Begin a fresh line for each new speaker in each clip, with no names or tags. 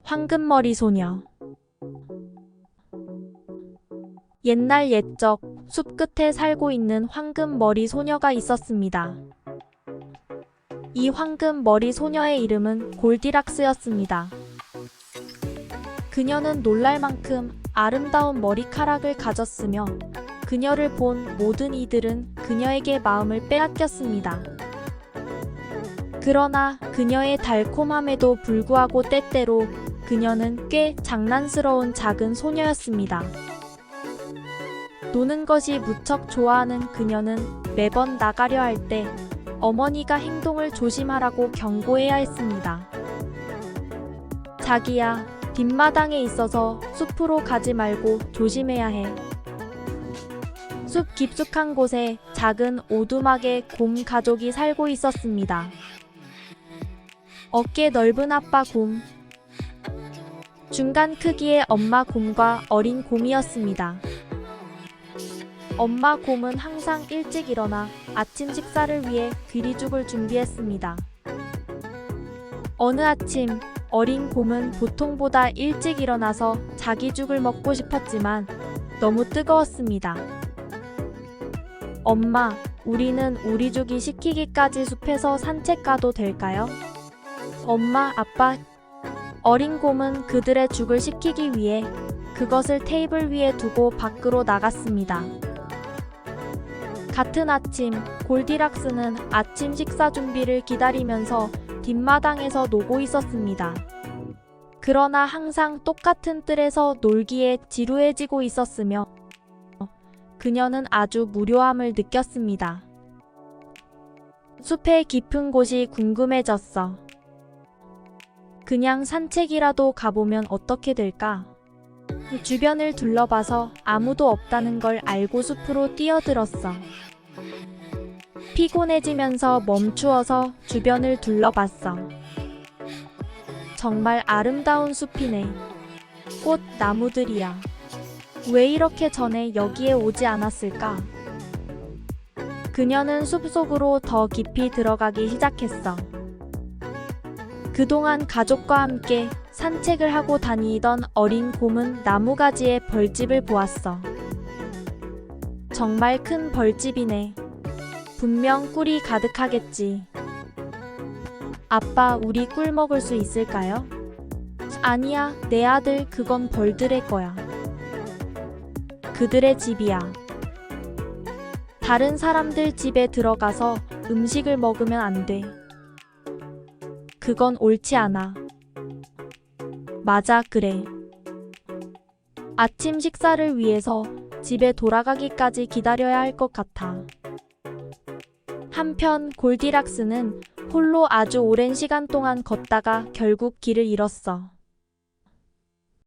황금머리 소녀. 옛날 옛적 숲 끝에 살고 있는 황금머리 소녀가 있었습니다. 이 황금머리 소녀의 이름은 골디락스였습니다. 그녀는 놀랄 만큼 아름다운 머리카락을 가졌으며 그녀를 본 모든 이들은 그녀에게 마음을 빼앗겼습니다. 그러나 그녀의 달콤함에도 불구하고 때때로 그녀는 꽤 장난스러운 작은 소녀였습니다. 노는 것이 무척 좋아하는 그녀는 매번 나가려 할 때 어머니가 행동을 조심하라고 경고해야 했습니다. 자기야, 뒷마당에 있어서 숲으로 가지 말고 조심해야 해. 숲 깊숙한 곳에 작은 오두막에 곰 가족이 살고 있었습니다. 어깨 넓은 아빠 곰, 중간 크기의 엄마 곰과 어린 곰이었습니다. 엄마 곰은 항상 일찍 일어나 아침 식사를 위해 귀리죽을 준비했습니다. 어느 아침 어린 곰은 보통보다 일찍 일어나서 자기 죽을 먹고 싶었지만 너무 뜨거웠습니다. 엄마, 우리는 우리 죽이 식히기까지 숲에서 산책 가도 될까요? 엄마, 아빠. 어린 곰은 그들의 죽을 식히기 위해 그것을 테이블 위에 두고 밖으로 나갔습니다. 같은 아침, 골디락스는 아침 식사 준비를 기다리면서 뒷마당에서 노고 있었습니다. 그러나 항상 똑같은 뜰에서 놀기에 지루해지고 있었으며 그녀는 아주 무료함을 느꼈습니다. 숲의 깊은 곳이 궁금해졌어. 그냥 산책이라도 가보면 어떻게 될까? 주변을 둘러봐서 아무도 없다는 걸 알고 숲으로 뛰어들었어. 피곤해지면서 멈추어서 주변을 둘러봤어. 정말 아름다운 숲이네. 꽃, 나무들이야. 왜 이렇게 전에 여기에 오지 않았을까? 그녀는 숲속으로 더 깊이 들어가기 시작했어. 그동안 가족과 함께 산책을 하고 다니던 어린 곰은 나무가지에 벌집을 보았어. 정말 큰 벌집이네. 분명 꿀이 가득하겠지. 아빠, 우리 꿀 먹을 수 있을까요? 아니야, 내 아들, 그건 벌들의 거야. 그들의 집이야. 다른 사람들 집에 들어가서 음식을 먹으면 안 돼. 그건 옳지 않아. 맞아, 그래. 아침 식사를 위해서 집에 돌아가기까지 기다려야 할 것 같아. 한편 골디락스는 홀로 아주 오랜 시간 동안 걷다가 결국 길을 잃었어.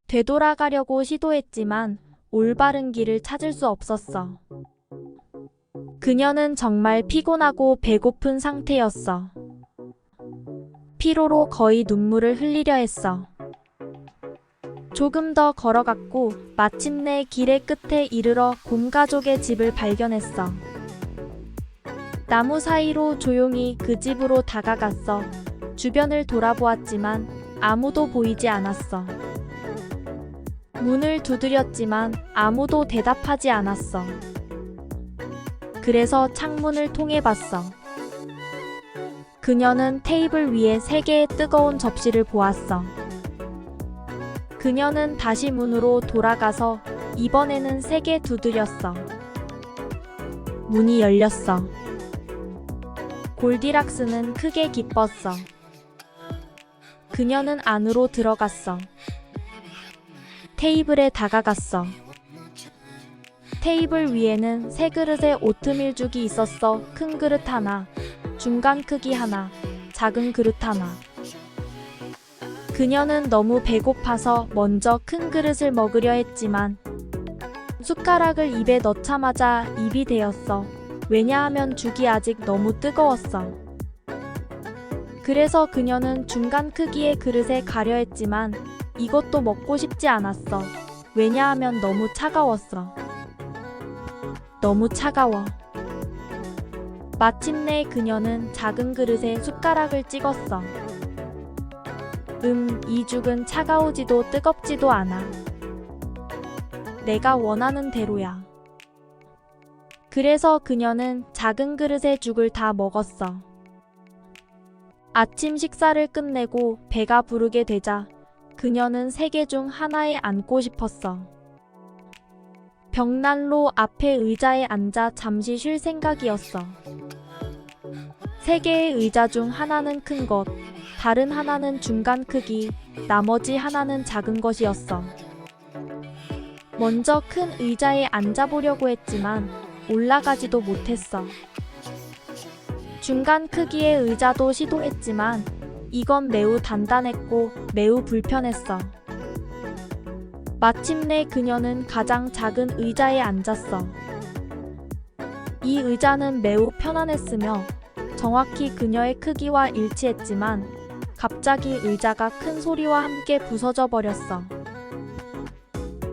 되돌아가려고 시도했지만 올바른 길을 찾을 수 없었어. 그녀는 정말 피곤하고 배고픈 상태였어. 피로로 거의 눈물을 흘리려 했어. 조금 더 걸어갔고 마침내 길의 끝에 이르러 곰 가족의 집을 발견했어. 나무 사이로 조용히 그 집으로 다가갔어. 주변을 돌아보았지만 아무도 보이지 않았어. 문을 두드렸지만 아무도 대답하지 않았어. 그래서 창문을 통해 봤어. 그녀는 테이블 위에 3개의 뜨거운 접시를 보았어. 그녀는 다시 문으로 돌아가서 이번에는 3개 두드렸어. 문이 열렸어. 골디락스는 크게 기뻤어. 그녀는 안으로 들어갔어. 테이블에 다가갔어. 테이블 위에는 3그릇의 오트밀죽이 있었어. 큰 그릇 하나, 중간 크기 하나, 작은 그릇 하나. 그녀는 너무 배고파서 먼저 큰 그릇을 먹으려 했지만 숟가락을 입에 넣자마자 입이 데였어. 왜냐하면 죽이 아직 너무 뜨거웠어. 그래서 그녀는 중간 크기의 그릇에 가려 했지만 이것도 먹고 싶지 않았어. 왜냐하면 너무 차가웠어. 너무 차가워. 마침내 그녀는 작은 그릇에 숟가락을 찍었어. 이 죽은 차가우지도 뜨겁지도 않아. 내가 원하는 대로야. 그래서 그녀는 작은 그릇의 죽을 다 먹었어. 아침 식사를 끝내고 배가 부르게 되자 그녀는 3개 중 하나에 앉고 싶었어. 벽난로 앞에 의자에 앉아 잠시 쉴 생각이었어. 3개의 의자 중 하나는 큰 것, 다른 하나는 중간 크기, 나머지 하나는 작은 것이었어. 먼저 큰 의자에 앉아보려고 했지만 올라가지도 못했어. 중간 크기의 의자도 시도했지만 이건 매우 단단했고 매우 불편했어. 마침내 그녀는 가장 작은 의자에 앉았어. 이 의자는 매우 편안했으며 정확히 그녀의 크기와 일치했지만 갑자기 의자가 큰 소리와 함께 부서져 버렸어.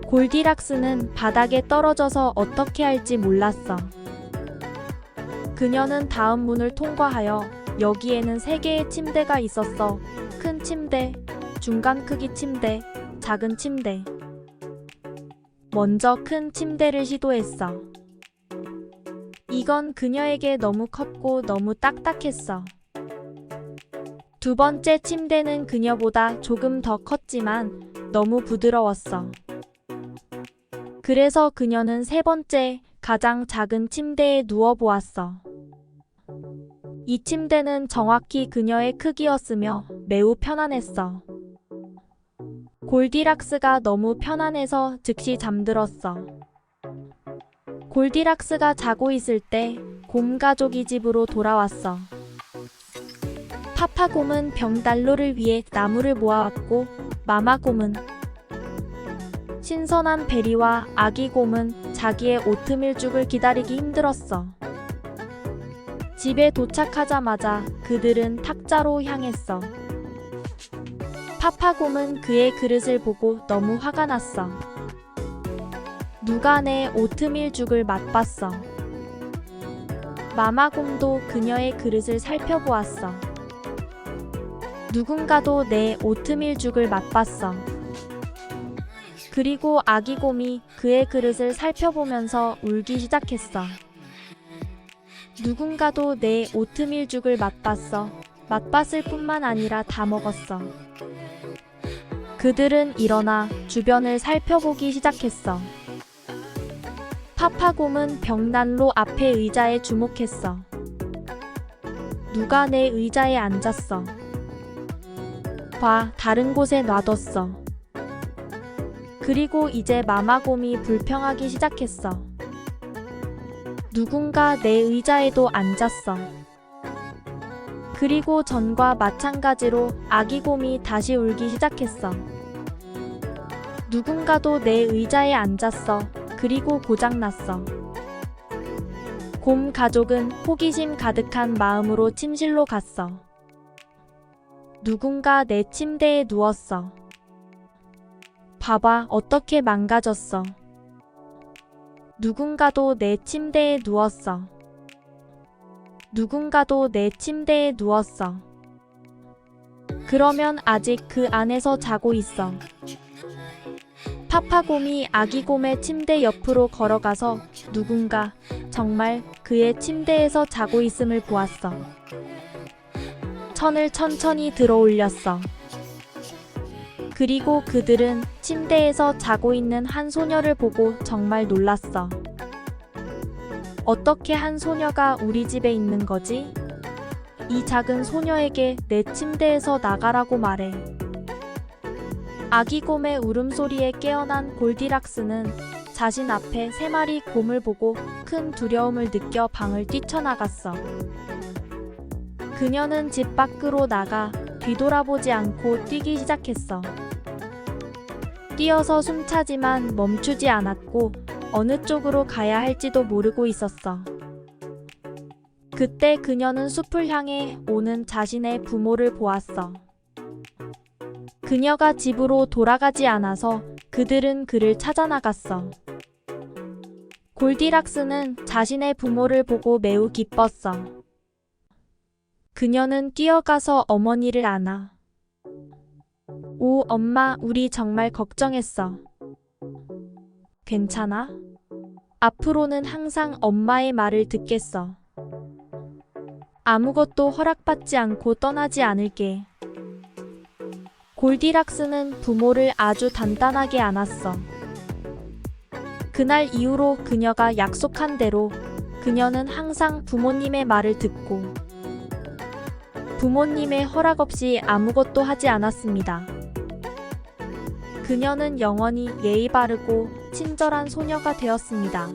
골디락스는 바닥에 떨어져서 어떻게 할지 몰랐어. 그녀는 다음 문을 통과하여 여기에는 3개의 침대가 있었어. 큰 침대, 중간 크기 침대, 작은 침대. 먼저 큰 침대를 시도했어. 이건 그녀에게 너무 컸고 너무 딱딱했어. 두 번째 침대는 그녀보다 조금 더 컸지만 너무 부드러웠어. 그래서 그녀는 3번째, 가장 작은 침대에 누워보았어. 이 침대는 정확히 그녀의 크기였으며 매우 편안했어. 골디락스가 너무 편안해서 즉시 잠들었어. 골디락스가 자고 있을 때 곰 가족이 집으로 돌아왔어. 파파곰은 벽난로를 위해 나무를 모아왔고 마마곰은 신선한 베리와 아기곰은 자기의 오트밀죽을 기다리기 힘들었어. 집에 도착하자마자 그들은 탁자로 향했어. 파파곰은 그의 그릇을 보고 너무 화가 났어. 누가 내 오트밀죽을 맛봤어. 마마곰도 그녀의 그릇을 살펴보았어. 누군가도 내 오트밀죽을 맛봤어. 그리고 아기곰이 그의 그릇을 살펴보면서 울기 시작했어. 누군가도 내 오트밀죽을 맛봤어. 맛봤을 뿐만 아니라 다 먹었어. 그들은 일어나 주변을 살펴보기 시작했어. 파파곰은 벽난로 앞의 의자에 주목했어. 누가 내 의자에 앉았어. 봐, 다른 곳에 놔뒀어. 그리고 이제 마마곰이 불평하기 시작했어. 누군가 내 의자에도 앉았어. 그리고 전과 마찬가지로 아기곰이 다시 울기 시작했어. 누군가도 내 의자에 앉았어. 그리고 고장났어. 곰 가족은 호기심 가득한 마음으로 침실로 갔어. 누군가 내 침대에 누웠어. 봐봐, 어떻게 망가졌어. 누군가도 내 침대에 누웠어. 누군가도 내 침대에 누웠어. 그러면 아직 그 안에서 자고 있어. 파파곰이 아기곰의 침대 옆으로 걸어가서 누군가 정말 그의 침대에서 자고 있음을 보았어. 천을 천천히 들어 올렸어. 그리고 그들은 침대에서 자고 있는 한 소녀를 보고 정말 놀랐어. 어떻게 한 소녀가 우리 집에 있는 거지? 이 작은 소녀에게 내 침대에서 나가라고 말해. 아기곰의 울음소리에 깨어난 골디락스는 자신 앞에 3마리 곰을 보고 큰 두려움을 느껴 방을 뛰쳐나갔어. 그녀는 집 밖으로 나가 뒤돌아보지 않고 뛰기 시작했어. 뛰어서 숨차지만 멈추지 않았고 어느 쪽으로 가야 할지도 모르고 있었어. 그때 그녀는 숲을 향해 오는 자신의 부모를 보았어. 그녀가 집으로 돌아가지 않아서 그들은 그를 찾아 나갔어. 골디락스는 자신의 부모를 보고 매우 기뻤어. 그녀는 뛰어가서 어머니를 안아 오, 엄마, 우리 정말 걱정했어. 괜찮아? 앞으로는 항상 엄마의 말을 듣겠어. 아무것도 허락받지 않고 떠나지 않을게. 골디락스는 부모를 아주 단단하게 안았어. 그날 이후로 그녀가 약속한 대로 그녀는 항상 부모님의 말을 듣고 부모님의 허락 없이 아무것도 하지 않았습니다. 그녀는 영원히 예의 바르고 친절한 소녀가 되었습니다.